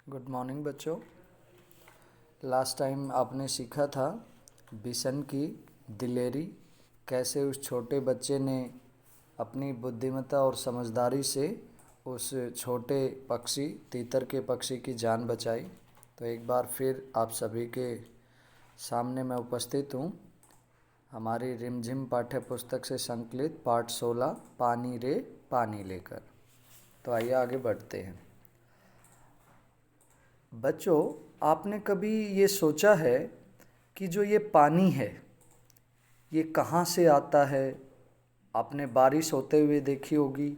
Good morning बच्चों। Last time आपने सीखा था बिशन की दिलेरी, कैसे उस छोटे बच्चे ने अपनी बुद्धिमत्ता और समझदारी से उस छोटे पक्षी तीतर के पक्षी की जान बचाई। तो एक बार फिर आप सभी के सामने मैं उपस्थित हूँ हमारी रिमझिम पाठ्य पुस्तक से संकलित पाठ 16 पानी रे पानी लेकर। तो आइए आगे बढ़ते हैं। बच्चों, आपने कभी ये सोचा है कि जो ये पानी है ये कहाँ से आता है? आपने बारिश होते हुए देखी होगी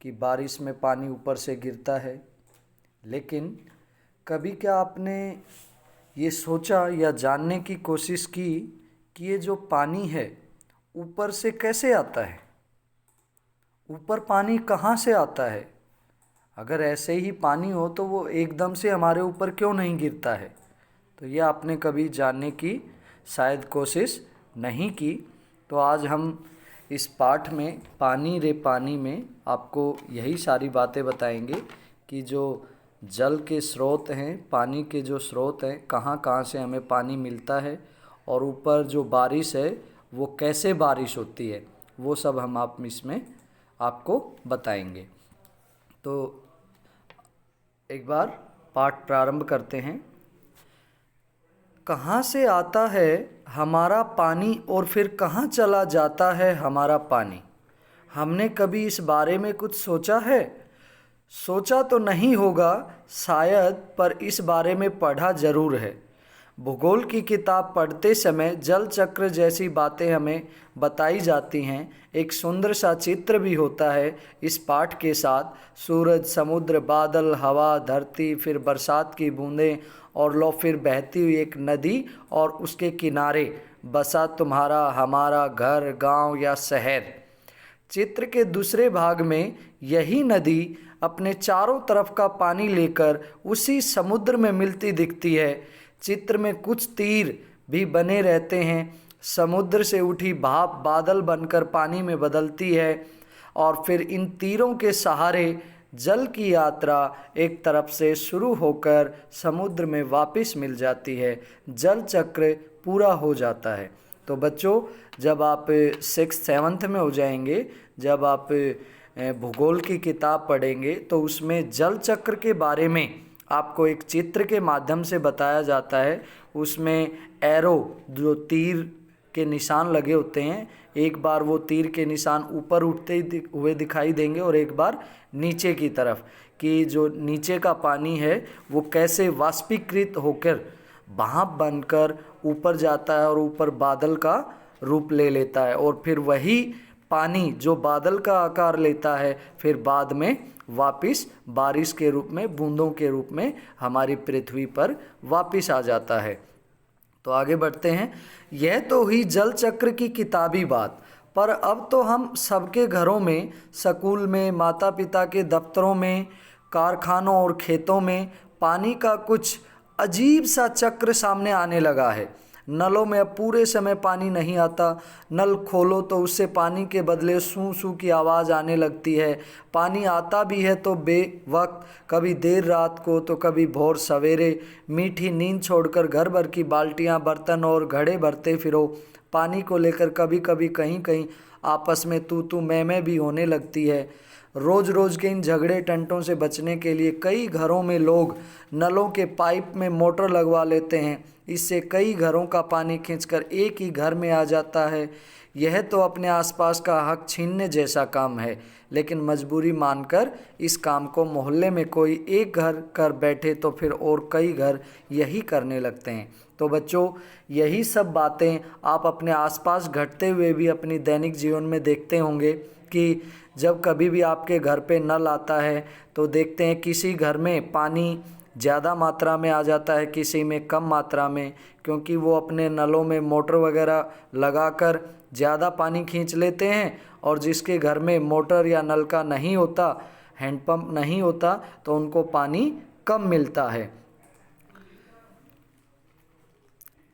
कि बारिश में पानी ऊपर से गिरता है, लेकिन कभी क्या आपने ये सोचा या जानने की कोशिश की कि ये जो पानी है ऊपर से कैसे आता है? ऊपर पानी कहाँ से आता है? अगर ऐसे ही पानी हो तो वो एकदम से हमारे ऊपर क्यों नहीं गिरता है? तो ये आपने कभी जानने की शायद कोशिश नहीं की। तो आज हम इस पाठ में पानी रे पानी में आपको यही सारी बातें बताएंगे कि जो जल के स्रोत हैं, पानी के जो स्रोत हैं, कहाँ कहाँ से हमें पानी मिलता है और ऊपर जो बारिश है वो कैसे बारिश होती है, वो सब हम आप इसमें आपको बताएंगे। तो एक बार पाठ प्रारंभ करते हैं। कहाँ से आता है हमारा पानी और फिर कहाँ चला जाता है हमारा पानी? हमने कभी इस बारे में कुछ सोचा है? सोचा तो नहीं होगा शायद, पर इस बारे में पढ़ा जरूर है। भूगोल की किताब पढ़ते समय जल चक्र जैसी बातें हमें बताई जाती हैं। एक सुंदर सा चित्र भी होता है इस पाठ के साथ। सूरज, समुद्र, बादल, हवा, धरती, फिर बरसात की बूंदें और लो फिर बहती हुई एक नदी और उसके किनारे बसा तुम्हारा हमारा घर, गांव या शहर। चित्र के दूसरे भाग में यही नदी अपने चारों तरफ का पानी लेकर उसी समुद्र में मिलती दिखती है। चित्र में कुछ तीर भी बने रहते हैं। समुद्र से उठी भाप बादल बनकर पानी में बदलती है और फिर इन तीरों के सहारे जल की यात्रा एक तरफ से शुरू होकर समुद्र में वापस मिल जाती है। जल चक्र पूरा हो जाता है। तो बच्चों, जब आप 6th-7th में हो जाएंगे, जब आप भूगोल की किताब पढ़ेंगे तो उसमें जल चक्र के बारे में आपको एक चित्र के माध्यम से बताया जाता है। उसमें एरो, जो तीर के निशान लगे होते हैं, एक बार वो तीर के निशान ऊपर उठते हुए दिखाई देंगे और एक बार नीचे की तरफ, कि जो नीचे का पानी है वो कैसे वाष्पीकृत होकर भाप बनकर ऊपर जाता है और ऊपर बादल का रूप ले लेता है, और फिर वही पानी जो बादल का आकार लेता है फिर बाद में वापस बारिश के रूप में, बूंदों के रूप में हमारी पृथ्वी पर वापस आ जाता है। तो आगे बढ़ते हैं। यह तो हुई जल चक्र की किताबी बात, पर अब तो हम सबके घरों में, स्कूल में, माता पिता के दफ्तरों में, कारखानों और खेतों में पानी का कुछ अजीब सा चक्र सामने आने लगा है। नलों में अब पूरे समय पानी नहीं आता। नल खोलो तो उससे पानी के बदले सूं सूं की आवाज़ आने लगती है। पानी आता भी है तो बेवक्त, कभी देर रात को तो कभी भोर सवेरे। मीठी नींद छोड़कर घर भर की बाल्टियां, बर्तन और घड़े भरते फिरो। पानी को लेकर कभी कभी कहीं कहीं आपस में तू तू मैं भी होने लगती है। रोज रोज के इन झगड़े टंटों से बचने के लिए कई घरों में लोग नलों के पाइप में मोटर लगवा लेते हैं। इससे कई घरों का पानी खींचकर एक ही घर में आ जाता है। यह तो अपने आसपास का हक छीनने जैसा काम है, लेकिन मजबूरी मानकर इस काम को मोहल्ले में कोई एक घर कर बैठे तो फिर और कई घर यही करने लगते हैं। तो बच्चों, यही सब बातें आप अपने आसपास घटते हुए भी अपनी दैनिक जीवन में देखते होंगे कि जब कभी भी आपके घर पे नल आता है तो देखते हैं किसी घर में पानी ज़्यादा मात्रा में आ जाता है, किसी में कम मात्रा में, क्योंकि वो अपने नलों में मोटर वगैरह लगाकर ज़्यादा पानी खींच लेते हैं, और जिसके घर में मोटर या नल का नहीं होता, हैंडपम्प नहीं होता, तो उनको पानी कम मिलता है।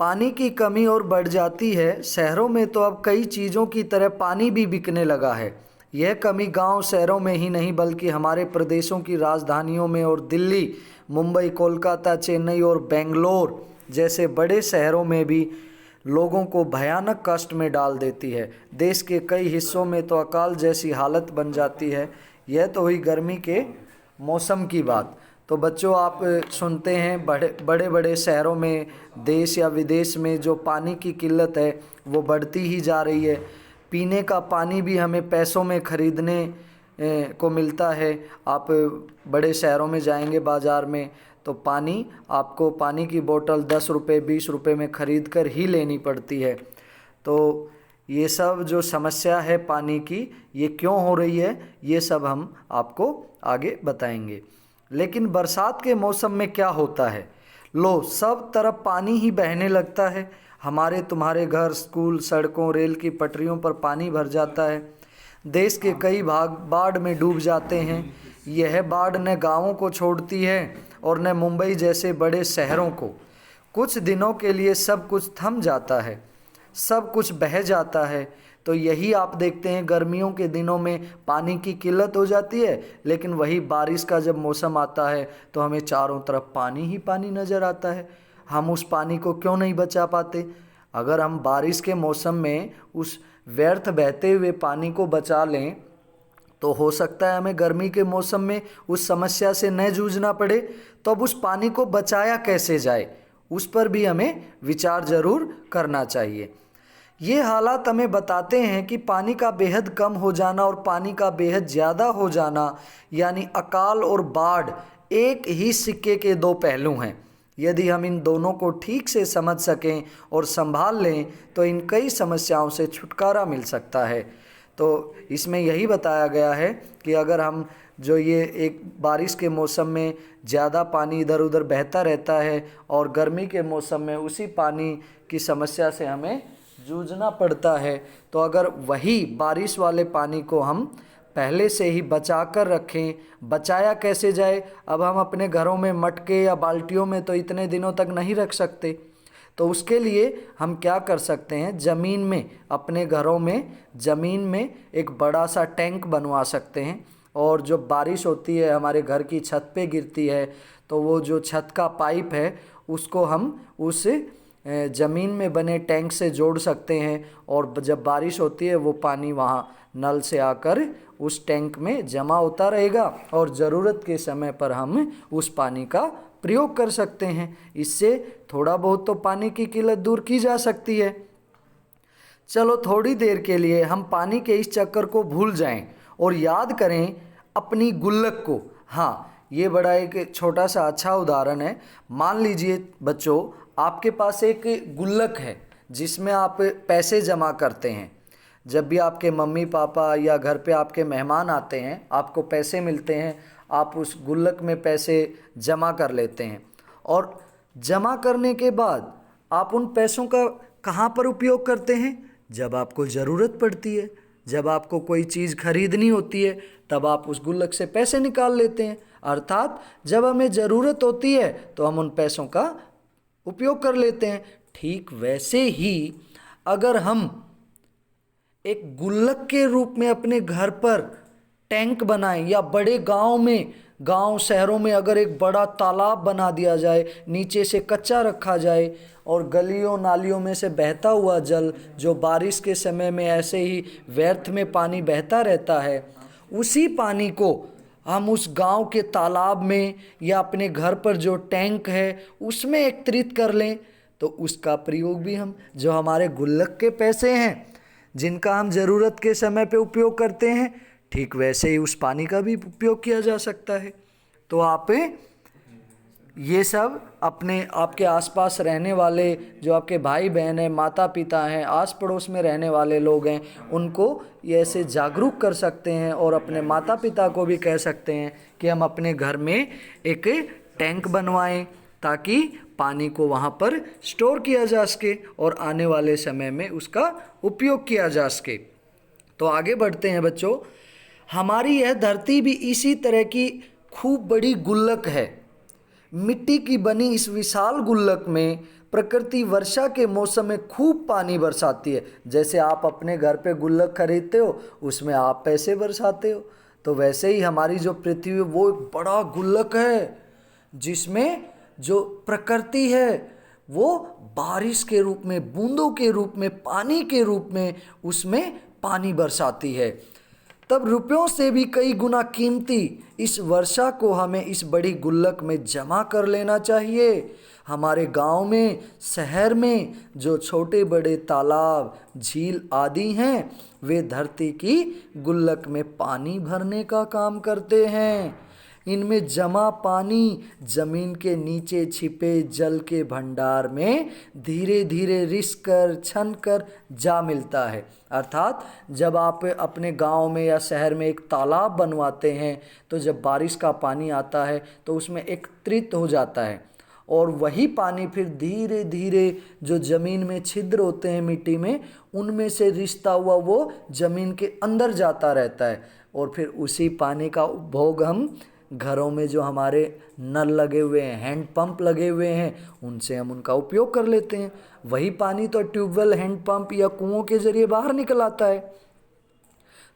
पानी की कमी और बढ़ जाती है। शहरों में तो अब कई चीज़ों की तरह पानी भी बिकने लगा है। यह कमी गांव शहरों में ही नहीं बल्कि हमारे प्रदेशों की राजधानियों में और दिल्ली, मुंबई, कोलकाता, चेन्नई और बेंगलोर जैसे बड़े शहरों में भी लोगों को भयानक कष्ट में डाल देती है। देश के कई हिस्सों में तो अकाल जैसी हालत बन जाती है। यह तो हुई गर्मी के मौसम की बात। तो बच्चों, आप सुनते हैं बड़े बड़े शहरों में, देश या विदेश में जो पानी की किल्लत है वो बढ़ती ही जा रही है। पीने का पानी भी हमें पैसों में खरीदने को मिलता है। आप बड़े शहरों में जाएंगे बाज़ार में तो आपको पानी की बोतल 10 रुपये 20 रुपये में ख़रीद कर ही लेनी पड़ती है। तो ये सब जो समस्या है पानी की, ये क्यों हो रही है, ये सब हम आपको आगे बताएंगे। लेकिन बरसात के मौसम में क्या होता है? लो, सब तरफ पानी ही बहने लगता है। हमारे तुम्हारे घर, स्कूल, सड़कों, रेल की पटरियों पर पानी भर जाता है। देश के कई भाग बाढ़ में डूब जाते हैं। यह बाढ़ न गाँवों को छोड़ती है और न मुंबई जैसे बड़े शहरों को। कुछ दिनों के लिए सब कुछ थम जाता है, सब कुछ बह जाता है। तो यही आप देखते हैं, गर्मियों के दिनों में पानी की किल्लत हो जाती है, लेकिन वही बारिश का जब मौसम आता है तो हमें चारों तरफ पानी ही पानी नज़र आता है। हम उस पानी को क्यों नहीं बचा पाते? अगर हम बारिश के मौसम में उस व्यर्थ बहते हुए पानी को बचा लें तो हो सकता है हमें गर्मी के मौसम में उस समस्या से न जूझना पड़े। तो अब उस पानी को बचाया कैसे जाए, उस पर भी हमें विचार ज़रूर करना चाहिए। ये हालात हमें बताते हैं कि पानी का बेहद कम हो जाना और पानी का बेहद ज़्यादा हो जाना, यानी अकाल और बाढ़, एक ही सिक्के के दो पहलू हैं। यदि हम इन दोनों को ठीक से समझ सकें और संभाल लें तो इन कई समस्याओं से छुटकारा मिल सकता है। तो इसमें यही बताया गया है कि अगर हम जो ये एक बारिश के मौसम में ज़्यादा पानी इधर उधर बहता रहता है और गर्मी के मौसम में उसी पानी की समस्या से हमें जूझना पड़ता है, तो अगर वही बारिश वाले पानी को हम पहले से ही बचा कर रखें। बचाया कैसे जाए? अब हम अपने घरों में मटके या बाल्टियों में तो इतने दिनों तक नहीं रख सकते। तो उसके लिए हम क्या कर सकते हैं, ज़मीन में, अपने घरों में ज़मीन में एक बड़ा सा टैंक बनवा सकते हैं। और जो बारिश होती है हमारे घर की छत पे गिरती है, तो वो जो छत का पाइप है उसको हम उस ज़मीन में बने टैंक से जोड़ सकते हैं। और जब बारिश होती है वो पानी वहाँ नल से आकर उस टैंक में जमा होता रहेगा और ज़रूरत के समय पर हम उस पानी का प्रयोग कर सकते हैं। इससे थोड़ा बहुत तो पानी की किल्लत दूर की जा सकती है। चलो थोड़ी देर के लिए हम पानी के इस चक्कर को भूल जाएं और याद करें अपनी गुल्लक को। हाँ, ये बड़ा एक छोटा सा अच्छा उदाहरण है। मान लीजिए बच्चों, आपके पास एक गुल्लक है जिसमें आप पैसे जमा करते हैं। जब भी आपके मम्मी पापा या घर पे आपके मेहमान आते हैं, आपको पैसे मिलते हैं, आप उस गुल्लक में पैसे जमा कर लेते हैं। और जमा करने के बाद आप उन पैसों का कहाँ पर उपयोग करते हैं? जब आपको ज़रूरत पड़ती है, जब आपको कोई चीज़ खरीदनी होती है, तब आप उस गुल्लक से पैसे निकाल लेते हैं। अर्थात जब हमें ज़रूरत होती है तो हम उन पैसों का उपयोग कर लेते हैं। ठीक वैसे ही अगर हम एक गुल्लक के रूप में अपने घर पर टैंक बनाएं, या बड़े गांव शहरों में अगर एक बड़ा तालाब बना दिया जाए, नीचे से कच्चा रखा जाए और गलियों नालियों में से बहता हुआ जल जो बारिश के समय में ऐसे ही व्यर्थ में पानी बहता रहता है, उसी पानी को हम उस गांव के तालाब में या अपने घर पर जो टैंक है उसमें एकत्रित कर लें, तो उसका प्रयोग भी हम, जो हमारे गुल्लक के पैसे हैं जिनका हम ज़रूरत के समय पे उपयोग करते हैं, ठीक वैसे ही उस पानी का भी उपयोग किया जा सकता है। तो आप ये सब आपके आसपास रहने वाले जो आपके भाई बहन हैं, माता पिता हैं, आस पड़ोस में रहने वाले लोग हैं, उनको ये ऐसे जागरूक कर सकते हैं और अपने माता पिता को भी कह सकते हैं कि हम अपने घर में एक टैंक बनवाएं ताकि पानी को वहाँ पर स्टोर किया जा सके और आने वाले समय में उसका उपयोग किया जा सके। तो आगे बढ़ते हैं बच्चों। हमारी यह धरती भी इसी तरह की खूब बड़ी गुल्लक है। मिट्टी की बनी इस विशाल गुल्लक में प्रकृति वर्षा के मौसम में खूब पानी बरसाती है। जैसे आप अपने घर पे गुल्लक खरीदते हो, उसमें आप पैसे बरसाते हो, तो वैसे ही हमारी जो पृथ्वी है वो एक बड़ा गुल्लक है जिसमें जो प्रकृति है वो बारिश के रूप में, बूंदों के रूप में, पानी के रूप में उसमें पानी बरसाती है। तब रुपयों से भी कई गुना कीमती इस वर्षा को हमें इस बड़ी गुल्लक में जमा कर लेना चाहिए। हमारे गांव में, शहर में जो छोटे बड़े तालाब, झील आदि हैं, वे धरती की गुल्लक में पानी भरने का काम करते हैं। इनमें जमा पानी जमीन के नीचे छिपे जल के भंडार में धीरे धीरे रिस कर, छन कर जा मिलता है। अर्थात जब आप अपने गांव में या शहर में एक तालाब बनवाते हैं तो जब बारिश का पानी आता है तो उसमें एकत्रित हो जाता है और वही पानी फिर धीरे धीरे जो ज़मीन में छिद्र होते हैं मिट्टी में, उनमें से रिसता हुआ वो ज़मीन के अंदर जाता रहता है और फिर उसी पानी का उपभोग हम घरों में जो हमारे नल लगे हुए हैं, हैंड पंप लगे हुए हैं, उनसे हम उनका उपयोग कर लेते हैं। वही पानी तो ट्यूबवेल, हैंड पंप या कुओं के ज़रिए बाहर निकल आता है।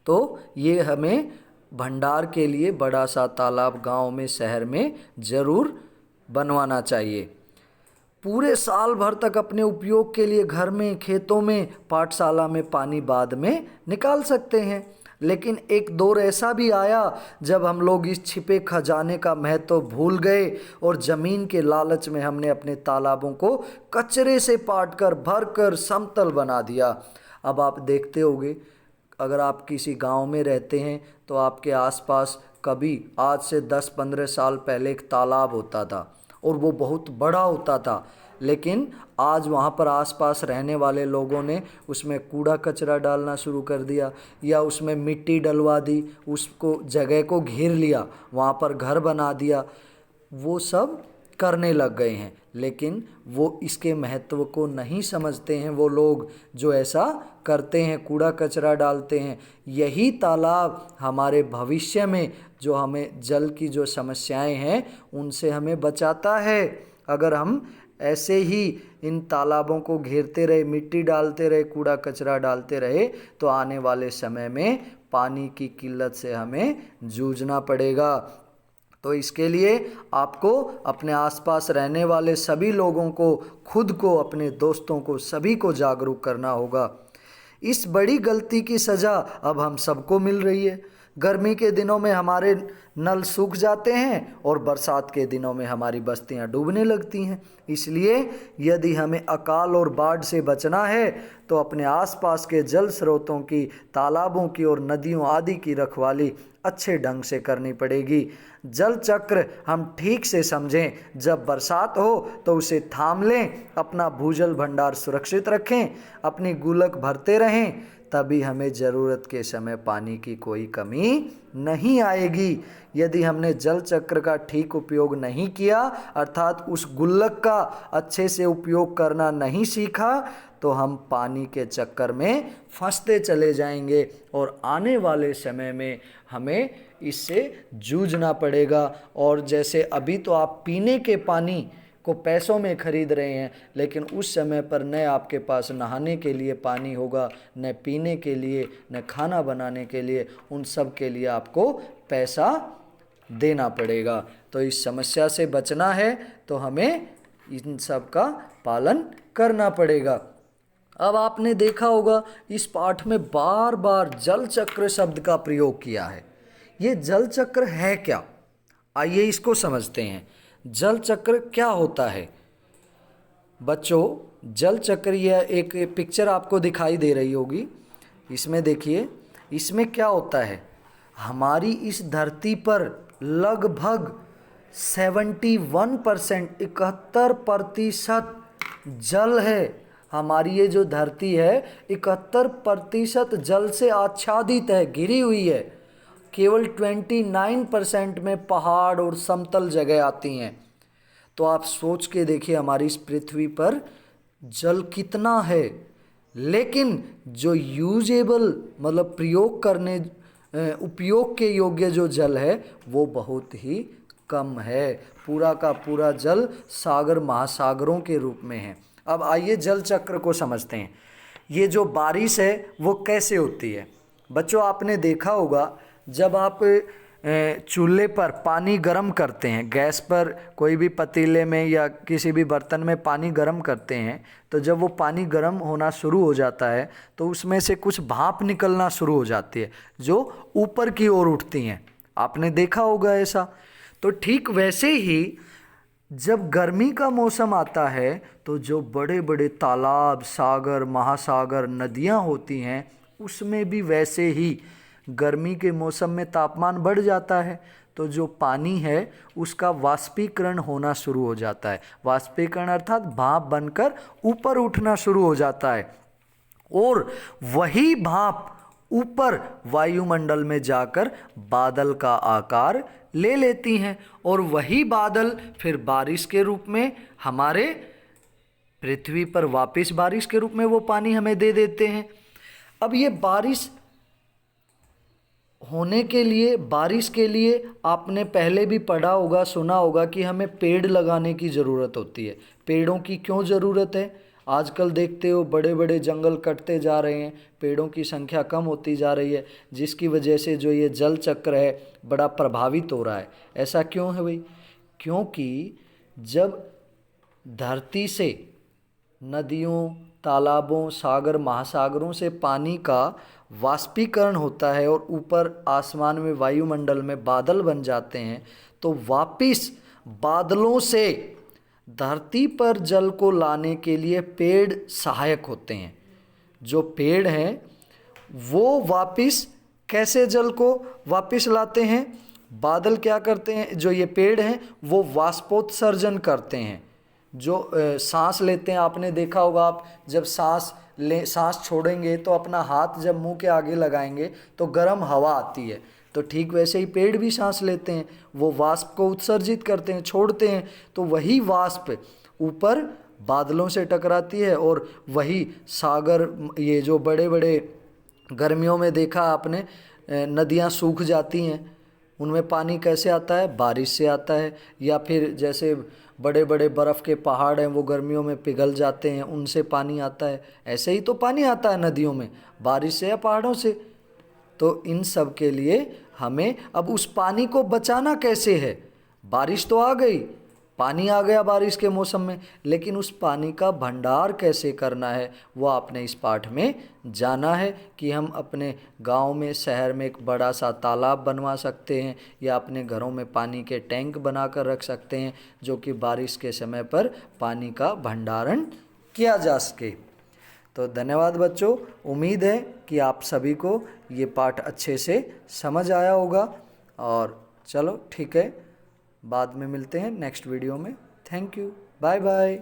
तो ये हमें भंडार के लिए बड़ा सा तालाब गांव में, शहर में ज़रूर बनवाना चाहिए। पूरे साल भर तक अपने उपयोग के लिए घर में, खेतों में, पाठशाला में पानी बाद में निकाल सकते हैं। लेकिन एक दौर ऐसा भी आया जब हम लोग इस छिपे खजाने का महत्व भूल गए और ज़मीन के लालच में हमने अपने तालाबों को कचरे से पाट कर, भर कर समतल बना दिया। अब आप देखते होंगे, अगर आप किसी गांव में रहते हैं तो आपके आसपास कभी आज से 10-15 साल पहले एक तालाब होता था और वो बहुत बड़ा होता था, लेकिन आज वहाँ पर आसपास रहने वाले लोगों ने उसमें कूड़ा कचरा डालना शुरू कर दिया या उसमें मिट्टी डलवा दी, उसको जगह को घेर लिया, वहाँ पर घर बना दिया। वो सब करने लग गए हैं, लेकिन वो इसके महत्व को नहीं समझते हैं। वो लोग जो ऐसा करते हैं, कूड़ा कचरा डालते हैं, यही तालाब हमारे भविष्य में जो हमें जल की जो समस्याएं हैं उनसे हमें बचाता है। अगर हम ऐसे ही इन तालाबों को घेरते रहे, मिट्टी डालते रहे, कूड़ा कचरा डालते रहे, तो आने वाले समय में पानी की किल्लत से हमें जूझना पड़ेगा। तो इसके लिए आपको अपने आसपास रहने वाले सभी लोगों को, खुद को, अपने दोस्तों को, सभी को जागरूक करना होगा। इस बड़ी गलती की सज़ा अब हम सबको मिल रही है। गर्मी के दिनों में हमारे नल सूख जाते हैं और बरसात के दिनों में हमारी बस्तियां डूबने लगती हैं। इसलिए यदि हमें अकाल और बाढ़ से बचना है तो अपने आसपास के जल स्रोतों की, तालाबों की और नदियों आदि की रखवाली अच्छे ढंग से करनी पड़ेगी। जल चक्र हम ठीक से समझें। जब बरसात हो तो उसे थाम लें, अपना भूजल भंडार सुरक्षित रखें, अपनी गुल्लक भरते रहें, तभी हमें ज़रूरत के समय पानी की कोई कमी नहीं आएगी। यदि हमने जल चक्र का ठीक उपयोग नहीं किया, अर्थात उस गुल्लक का अच्छे से उपयोग करना नहीं सीखा, तो हम पानी के चक्कर में फंसते चले जाएंगे और आने वाले समय में हमें इससे जूझना पड़ेगा। और जैसे अभी तो आप पीने के पानी को पैसों में खरीद रहे हैं, लेकिन उस समय पर न आपके पास नहाने के लिए पानी होगा, न पीने के लिए, न खाना बनाने के लिए, उन सब के लिए आपको पैसा देना पड़ेगा। तो इस समस्या से बचना है तो हमें इन सब का पालन करना पड़ेगा। अब आपने देखा होगा इस पाठ में बार बार जल चक्र शब्द का प्रयोग किया है। ये जल चक्र है क्या? आइए इसको समझते हैं। जल चक्र क्या होता है? बच्चों, जल चक्र, यह एक पिक्चर आपको दिखाई दे रही होगी, इसमें देखिए, इसमें क्या होता है, हमारी इस धरती पर लगभग 71%, 71% जल है। हमारी ये जो धरती है 71% जल से आच्छादित है, घिरी हुई है। केवल 29% में पहाड़ और समतल जगह आती हैं। तो आप सोच के देखिए हमारी इस पृथ्वी पर जल कितना है, लेकिन जो यूजेबल, मतलब प्रयोग करने, उपयोग के योग्य जो जल है वो बहुत ही कम है। पूरा का पूरा जल सागर महासागरों के रूप में है। अब आइए जल चक्र को समझते हैं। ये जो बारिश है वो कैसे होती है। बच्चों, आपने देखा होगा जब आप चूल्हे पर पानी गर्म करते हैं, गैस पर कोई भी पतीले में या किसी भी बर्तन में पानी गर्म करते हैं, तो जब वो पानी गर्म होना शुरू हो जाता है तो उसमें से कुछ भाप निकलना शुरू हो जाती है जो ऊपर की ओर उठती हैं। आपने देखा होगा ऐसा। तो ठीक वैसे ही जब गर्मी का मौसम आता है तो जो बड़े बड़े तालाब, सागर, महासागर, नदियाँ होती हैं, उसमें भी वैसे ही गर्मी के मौसम में तापमान बढ़ जाता है तो जो पानी है उसका वाष्पीकरण होना शुरू हो जाता है। वाष्पीकरण अर्थात भाप बनकर ऊपर उठना शुरू हो जाता है और वही भाप ऊपर वायुमंडल में जाकर बादल का आकार ले लेती हैं और वही बादल फिर बारिश के रूप में हमारे पृथ्वी पर वापस बारिश के रूप में वो पानी हमें दे देते हैं। अब ये बारिश होने के लिए, बारिश के लिए आपने पहले भी पढ़ा होगा, सुना होगा कि हमें पेड़ लगाने की ज़रूरत होती है। पेड़ों की क्यों ज़रूरत है? आजकल देखते हो बड़े बड़े जंगल कटते जा रहे हैं, पेड़ों की संख्या कम होती जा रही है, जिसकी वजह से जो ये जल चक्र है बड़ा प्रभावित हो रहा है। ऐसा क्यों है भाई? क्योंकि जब धरती से नदियों, तालाबों, सागर, महासागरों से पानी का वाष्पीकरण होता है और ऊपर आसमान में, वायुमंडल में बादल बन जाते हैं, तो वापिस बादलों से धरती पर जल को लाने के लिए पेड़ सहायक होते हैं। जो पेड़ हैं वो वापिस कैसे जल को वापिस लाते हैं? बादल क्या करते हैं? जो ये पेड़ हैं वो वाष्पोत्सर्जन करते हैं। जो सांस लेते हैं, आपने देखा होगा, आप जब सांस छोड़ेंगे तो अपना हाथ जब मुंह के आगे लगाएंगे तो गर्म हवा आती है। तो ठीक वैसे ही पेड़ भी सांस लेते हैं, वो वाष्प को उत्सर्जित करते हैं, छोड़ते हैं, तो वही वाष्प ऊपर बादलों से टकराती है और वही सागर, ये जो बड़े बड़े गर्मियों में देखा आपने नदियाँ सूख जाती हैं, उनमें पानी कैसे आता है? बारिश से आता है। या फिर जैसे बड़े बड़े बर्फ़ के पहाड़ हैं वो गर्मियों में पिघल जाते हैं, उनसे पानी आता है। ऐसे ही तो पानी आता है नदियों में, बारिश से या पहाड़ों से। तो इन सब के लिए हमें अब उस पानी को बचाना कैसे है? बारिश तो आ गई, पानी आ गया बारिश के मौसम में, लेकिन उस पानी का भंडार कैसे करना है वो आपने इस पाठ में जाना है कि हम अपने गांव में, शहर में एक बड़ा सा तालाब बनवा सकते हैं या अपने घरों में पानी के टैंक बनाकर रख सकते हैं जो कि बारिश के समय पर पानी का भंडारण किया जा सके। तो धन्यवाद बच्चों, उम्मीद है कि आप सभी को ये पाठ अच्छे से समझ आया होगा। और चलो ठीक है, बाद में मिलते हैं नेक्स्ट वीडियो में। Thank you, bye bye.